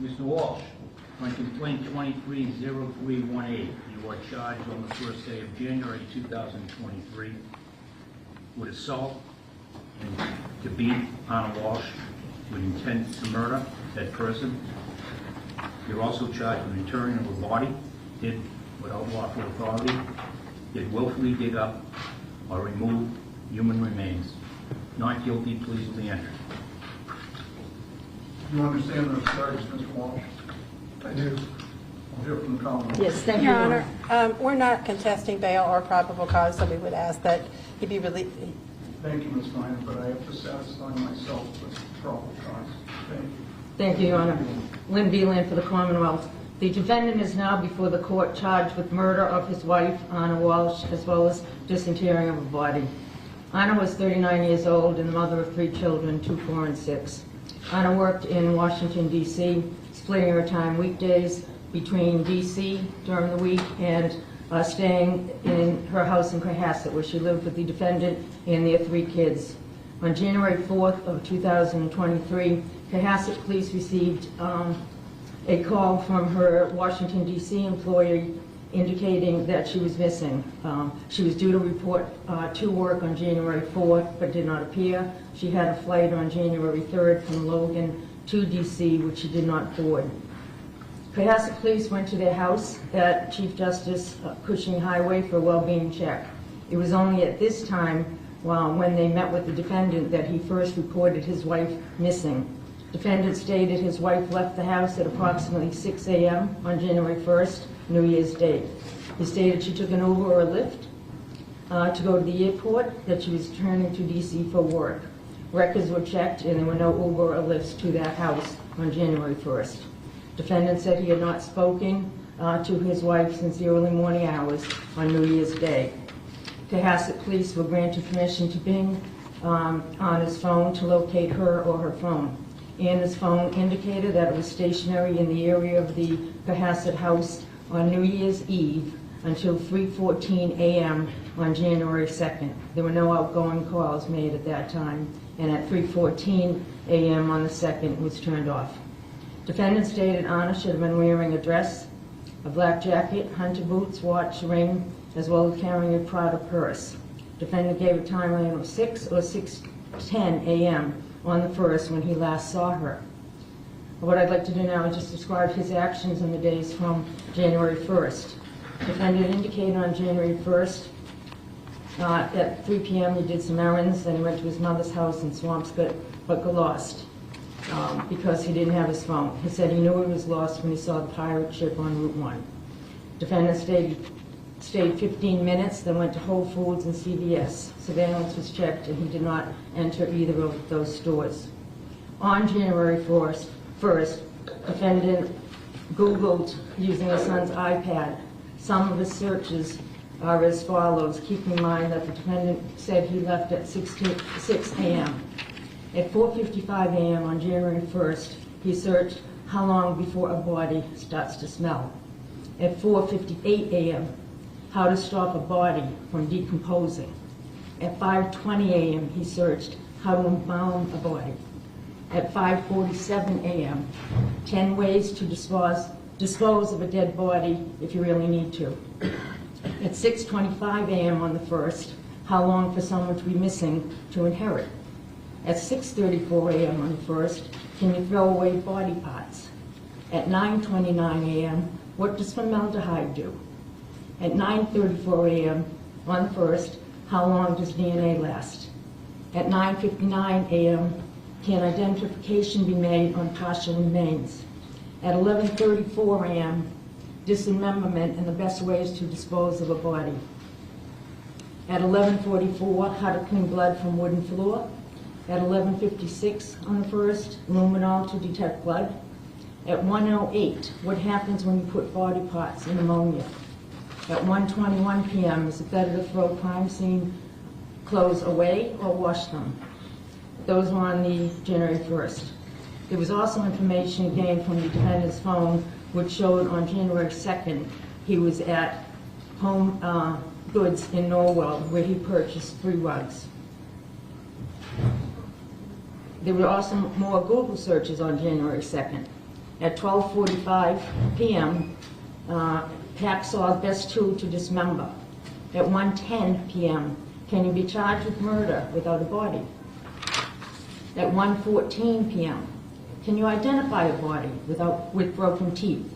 Mr. Walsh, on complaint 230318, you are charged on the first day of January 2023 with assault and to beat Anna Walsh with intent to murder that person. You're also charged with returning of a body hid without lawful authority, did willfully dig up or remove human remains. Not guilty, pleas will be entered. You understand those charges, Mr. Walsh? I do. I'll hear from the Commonwealth. Yes, thank you. Your Honor, we're not contesting bail or probable cause, so we would ask that he be released. Thank you, Ms. Minor, but I have to satisfy myself with probable cause. Thank you. Thank you, Your Honor. Lynn Beeland for the Commonwealth. The defendant is now before the court charged with murder of his wife, Anna Walsh, as well as disinterring of a body. Anna was 39 years old and the mother of 3 children, 2, 4, and 6. Anna worked in Washington, D.C., splitting her time weekdays between D.C. during the week and staying in her house in Cohasset, where she lived with the defendant and their 3 kids. On January 4th of 2023, Cohasset police received a call from her Washington, D.C. employee indicating that she was missing. She was due to report to work on January 4th, but did not appear. She had a flight on January 3rd from Logan to D.C., which she did not board. Cohasset police went to their house at Chief Justice Cushing Highway for a well-being check. It was only at this time, when they met with the defendant, that he first reported his wife missing. Defendant stated his wife left the house at approximately 6 a.m. on January 1st, New Year's Day. He stated she took an Uber or a Lyft to go to the airport, that she was returning to D.C. for work. Records were checked and there were no Uber or Lyfts to that house on January 1st. Defendant said he had not spoken to his wife since the early morning hours on New Year's Day. Cohasset police were granted permission to ping on his phone to locate her or her phone. Anna's phone indicated that it was stationary in the area of the Cohasset house on New Year's Eve until 3:14 a.m. on January 2nd. There were no outgoing calls made at that time, and at 3:14 a.m. on the 2nd, it was turned off. Defendant stated Anna should have been wearing a dress, a black jacket, hunter boots, watch, ring, as well as carrying a Prada purse. Defendant gave a timeline of 6 or 6:10 a.m. on the 1st when he last saw her. What I'd like to do now is just describe his actions in the days from January 1st. Defendant indicated on January 1st at 3 p.m. he did some errands, then he went to his mother's house in Swampscott, but got lost because he didn't have his phone. He said he knew he was lost when he saw the pirate ship on Route 1. Defendant stayed 15 minutes, then went to Whole Foods and CVS. Surveillance was checked and he did not enter either of those stores. On January 1st, defendant Googled using his son's iPad. Some of his searches are as follows, keeping in mind that the defendant said he left at 6 a.m. At 4:55 a.m. on January 1st, he searched how long before a body starts to smell. At 4:58 a.m., how to stop a body from decomposing. At 5:20 a.m., he searched how to embalm a body. At 5:47 a.m., 10 ways to dispose of a dead body if you really need to. At 6:25 a.m. on the 1st, how long for someone to be missing to inherit. At 6:34 a.m. on the 1st, can you throw away body parts? At 9:29 a.m., what does formaldehyde do? At 9:34 a.m. on the 1st, how long does DNA last? At 9:59 a.m., can identification be made on partial remains? At 11:34 a.m., dismemberment and the best ways to dispose of a body. At 11:44, how to clean blood from wooden floor. At 11:56 on the 1st, luminol to detect blood. At 1:08, what happens when you put body parts in ammonia? At 1:21 p.m., is it better to throw crime scene clothes away or wash them? Those were on the January 1st. There was also information gained from the defendant's phone which showed on January 2nd he was at Home Goods in Norwell where he purchased 3 rugs. There were also more Google searches on January 2nd. At 12:45 p.m., hacksaw best tool to dismember. At 1:10 p.m., can you be charged with murder without a body? At 1:14 p.m., can you identify a body with broken teeth?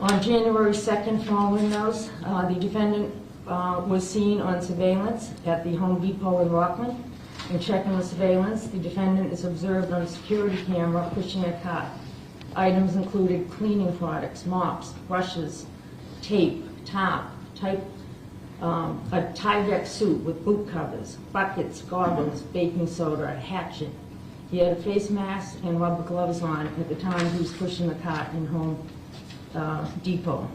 On January 2nd, following those, the defendant was seen on surveillance at the Home Depot in Rockland. In checking the surveillance, the defendant is observed on a security camera pushing a cart. Items included cleaning products, mops, brushes, tape, tarp, a Tyvek suit with boot covers, buckets, goggles, baking soda, a hatchet. He had a face mask and rubber gloves on at the time he was pushing the cart in Home Depot.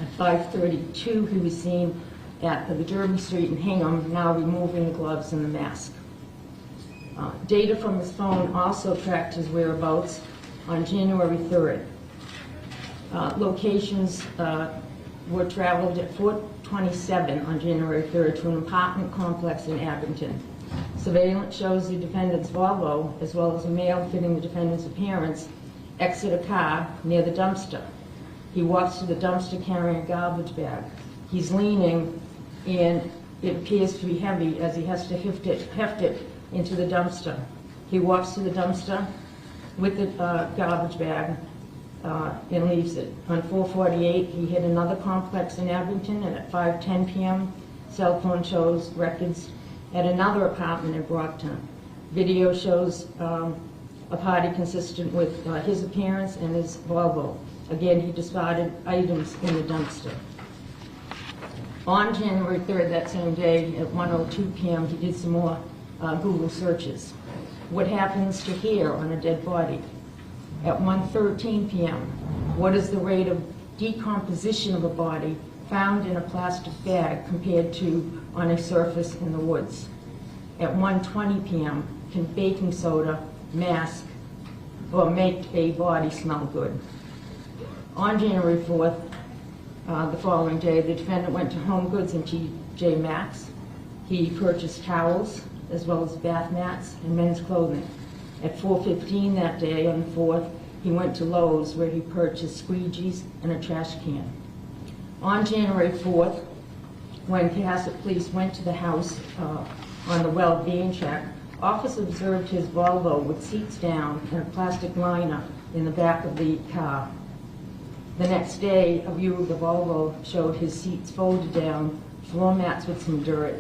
At 5:32, he was seen at the Derby Street in Hingham, now removing the gloves and the mask. Data from his phone also tracked his whereabouts on January 3rd. Locations were traveled at 4:27 on January 3rd to an apartment complex in Abington. Surveillance shows the defendant's Volvo, as well as a male fitting the defendant's appearance, exit a car near the dumpster. He walks to the dumpster carrying a garbage bag. He's leaning, and it appears to be heavy as he has to heft it into the dumpster. He walks to the dumpster with the garbage bag and leaves it. On 4:48, he hit another complex in Abington, and at 5:10 p.m., cell phone shows records at another apartment in Brockton. Video shows a party consistent with his appearance and his Volvo. Again, he discarded items in the dumpster. On January 3rd, that same day, at 1:02 p.m., he did some more Google searches. What happens to hair on a dead body? At 1:13 p.m., what is the rate of decomposition of a body found in a plastic bag compared to on a surface in the woods? At 1:20 p.m., can baking soda mask or make a body smell good? On January 4th, the following day, the defendant went to Home Goods and TJ Maxx. He purchased towels, as well as bath mats and men's clothing. At 4:15 that day, on the 4th, he went to Lowe's, where he purchased squeegees and a trash can. On January 4th, when Cohasset Police went to the house on the well-being check, officers observed his Volvo with seats down and a plastic liner in the back of the car. The next day, a view of the Volvo showed his seats folded down, floor mats with some dirt,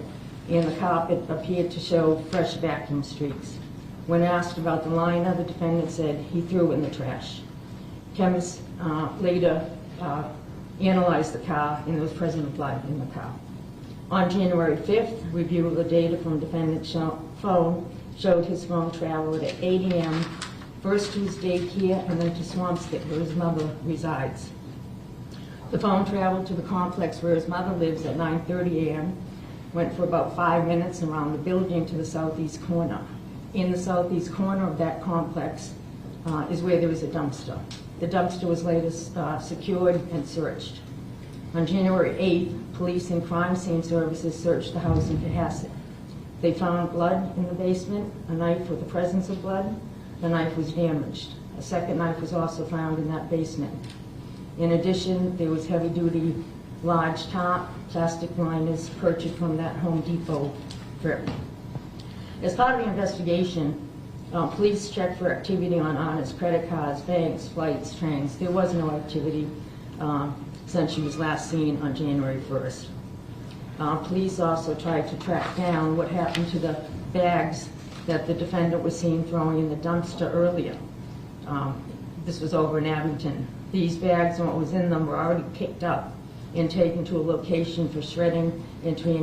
and the carpet appeared to show fresh vacuum streaks. When asked about the liner, the defendant said he threw it in the trash. Chemists later analyzed the car, and there was present blood in the car. On January 5th, review of the data from defendant's phone showed his phone traveled at 8 a.m., first to his daycare and then to Swampscott, where his mother resides. The phone traveled to the complex where his mother lives at 9:30 a.m., went for about 5 minutes around the building to the southeast corner. In the southeast corner of that complex is where there was a dumpster. The dumpster was later secured and searched. On January 8th, police and crime scene services searched the house in Cohasset. They found blood in the basement, a knife with the presence of blood. The knife was damaged. A second knife was also found in that basement. In addition, there was heavy-duty large tarp, plastic liners purchased from that Home Depot trip. As part of the investigation, police checked for activity on Anna's credit cards, banks, flights, trains. There was no activity since she was last seen on January 1st. Police also tried to track down what happened to the bags that the defendant was seen throwing in the dumpster earlier. This was over in Abington. These bags and what was in them were already picked up and taken to a location for shredding and to be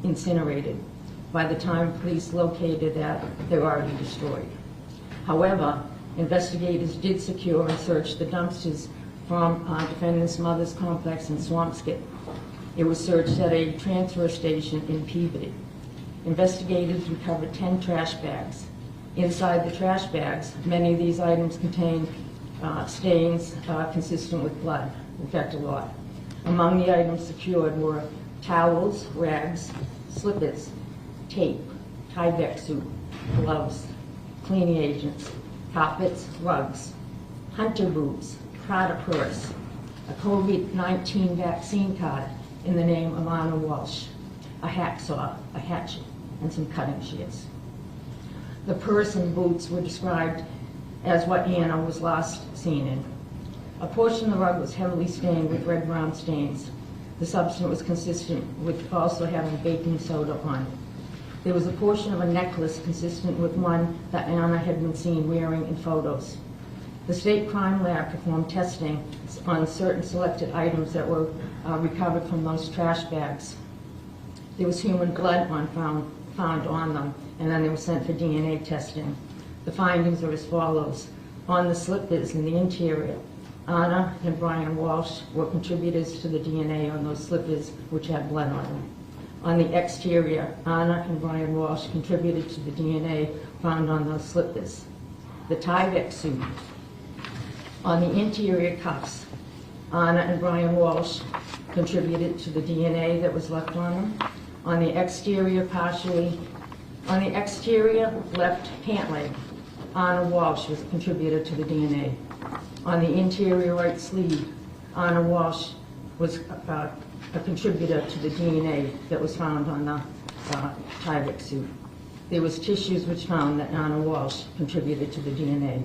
incinerated. By the time police located that, they were already destroyed. However, investigators did secure and search the dumpsters from defendant's mother's complex in Swampscott. It was searched at a transfer station in Peabody. Investigators recovered 10 trash bags. Inside the trash bags, many of these items contained stains consistent with blood, in fact a lot. Among the items secured were towels, rags, slippers, tape, Tyvek suit, gloves, cleaning agents, carpets, rugs, hunter boots, Prada purse, a COVID-19 vaccine card in the name of Anna Walsh, a hacksaw, a hatchet, and some cutting shears. The purse and boots were described as what Anna was last seen in. A portion of the rug was heavily stained with red-brown stains. The substance was consistent with also having baking soda on it. There was a portion of a necklace consistent with one that Anna had been seen wearing in photos. The State Crime Lab performed testing on certain selected items that were recovered from those trash bags. There was human blood found on them, and then they were sent for DNA testing. The findings are as follows. On the slippers in the interior, Anna and Brian Walsh were contributors to the DNA on those slippers which had blood on them. On the exterior, Anna and Brian Walsh contributed to the DNA found on those slippers. The Tyvek suit. On the interior cuffs, Anna and Brian Walsh contributed to the DNA that was left on them. On the exterior left pant leg, Anna Walsh was a contributor to the DNA. On the interior right sleeve, Anna Walsh was a contributor to the DNA that was found on the Tyvek suit. There was tissues which found that Anna Walsh contributed to the DNA.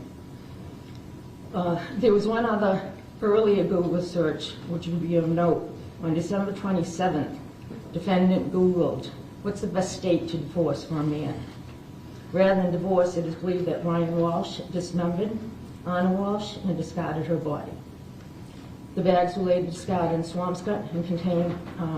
There was one other earlier Google search which would be of note. On December 27th, defendant Googled, what's the best state to divorce for a man? Rather than divorce, it is believed that Brian Walsh dismembered Anna Walsh and discarded her body. The bags were later discarded in Swampscott and contained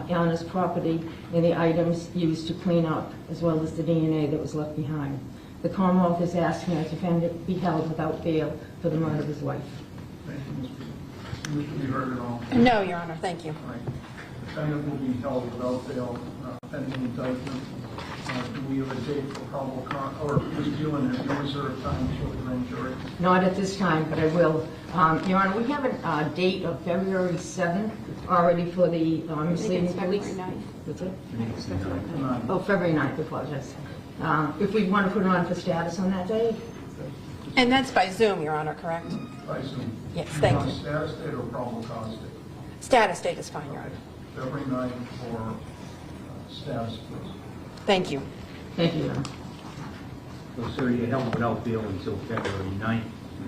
Anna's property and the items used to clean up, as well as the DNA that was left behind. The Commonwealth is asking that the defendant be held without bail for the murder of his wife. Thank you, Ms. Peterson. You heard it all. No, Your Honor, thank you. All right. Defendant will be held without bail pending indictment. Do we have a date for probable cause, or Ms. Buellin, have you reserved time for the grand jury? Not at this time, but I will. Your Honor, we have a date of February 7th already for the misleading police. What's it? Oh, February 9th, I apologize. If we want to put it on for status on that day? And that's by Zoom, Your Honor, correct? I assume. Yes, thank you. Status date or probable cause date? Status date is fine, Your Honor. February 9th for status, please. Thank you. Thank you, Your Honor. So, sir, you're held without bail until February 9th,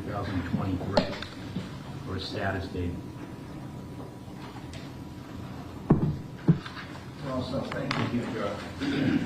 2023, for a status date. We're all set. Thank you. Thank you.